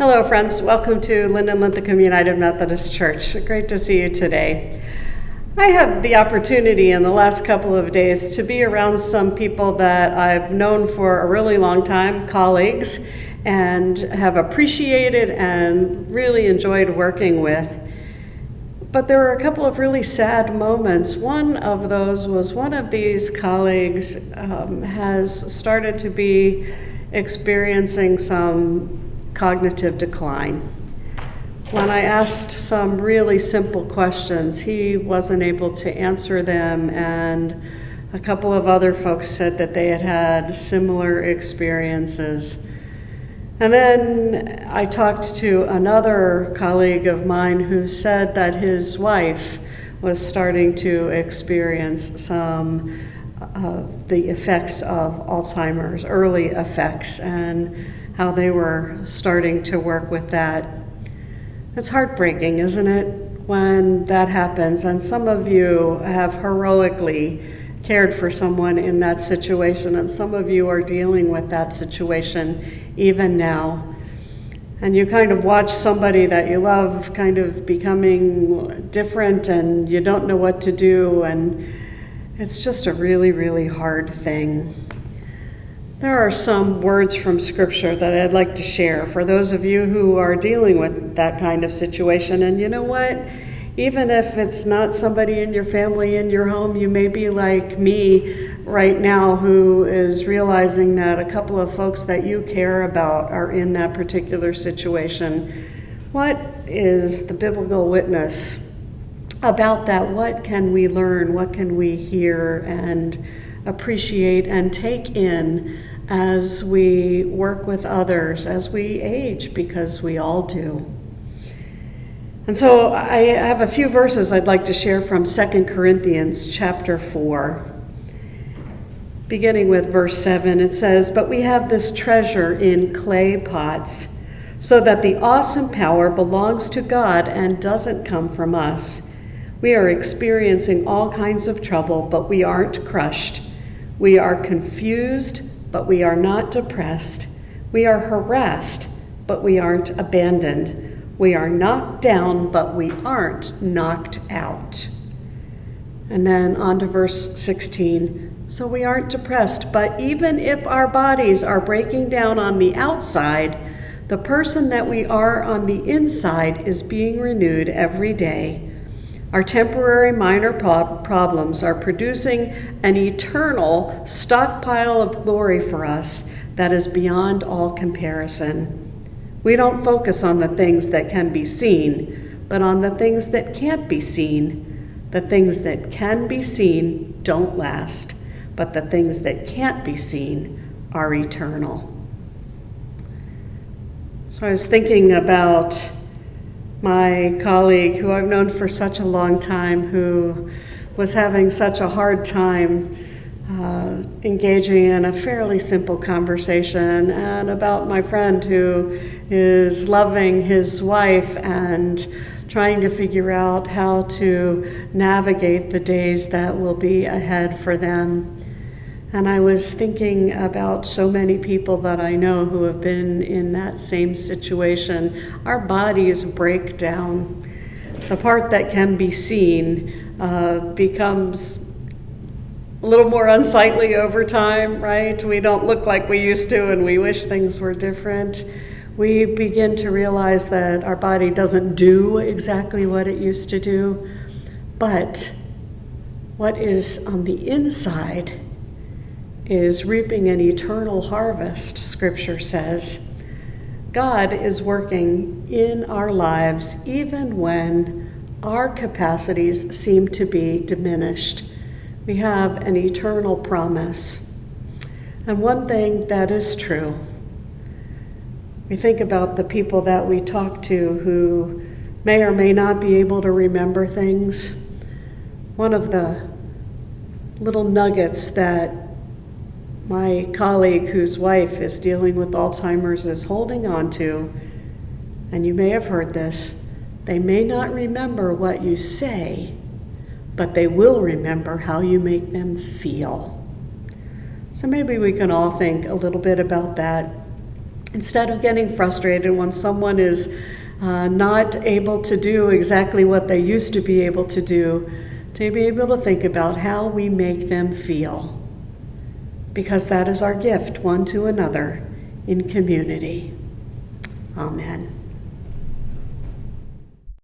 Hello, friends. Welcome to Linden-Linthicum United Methodist Church. Great to see you today. I had the opportunity in the last couple of days to be around some people that I've known for a really long time, colleagues, and have appreciated and really enjoyed working with. But there were a couple of really sad moments. One of those was one of these colleagues has started to be experiencing some cognitive decline. When I asked some really simple questions, he wasn't able to answer them, and a couple of other folks said that they had had similar experiences. And then I talked to another colleague of mine who said that his wife was starting to experience some of the effects of Alzheimer's, early effects, and how they were starting to work with that. It's heartbreaking, isn't it, when that happens? And some of you have heroically cared for someone in that situation, and some of you are dealing with that situation even now. And you kind of watch somebody that you love kind of becoming different, and you don't know what to do, and it's just a really, really hard thing. There are some words from Scripture that I'd like to share for those of you who are dealing with that kind of situation. And you know what? Even if it's not somebody in your family, in your home, you may be like me right now, who is realizing that a couple of folks that you care about are in that particular situation. What is the biblical witness about that? What can we learn? What can we hear and appreciate and take in as we work with others, as we age, because we all do? And so I have a few verses I'd like to share from 2 Corinthians chapter 4. Beginning with verse 7, it says, "But we have this treasure in clay pots, so that the awesome power belongs to God and doesn't come from us. We are experiencing all kinds of trouble, but we aren't crushed. We are confused, but we are not depressed. We are harassed, but we aren't abandoned. We are knocked down, but we aren't knocked out." And then on to verse 16. "So we aren't depressed, but even if our bodies are breaking down on the outside, the person that we are on the inside is being renewed every day. Our temporary minor problems are producing an eternal stockpile of glory for us that is beyond all comparison. We don't focus on the things that can be seen, but on the things that can't be seen. The things that can be seen don't last, but the things that can't be seen are eternal." So I was thinking about my colleague who I've known for such a long time, who was having such a hard time engaging in a fairly simple conversation, and about my friend who is loving his wife and trying to figure out how to navigate the days that will be ahead for them. And I was thinking about so many people that I know who have been in that same situation. Our bodies break down. The part that can be seen becomes a little more unsightly over time, right? We don't look like we used to, and we wish things were different. We begin to realize that our body doesn't do exactly what it used to do. But what is on the inside is reaping an eternal harvest, Scripture says. God is working in our lives even when our capacities seem to be diminished. We have an eternal promise. And one thing that is true, we think about the people that we talk to who may or may not be able to remember things. One of the little nuggets that my colleague whose wife is dealing with Alzheimer's is holding on to, and you may have heard this, they may not remember what you say, but they will remember how you make them feel. So maybe we can all think a little bit about that Instead of getting frustrated when someone is not able to do exactly what they used to be able to do, to be able to think about how we make them feel. Because that is our gift one to another in community. Amen.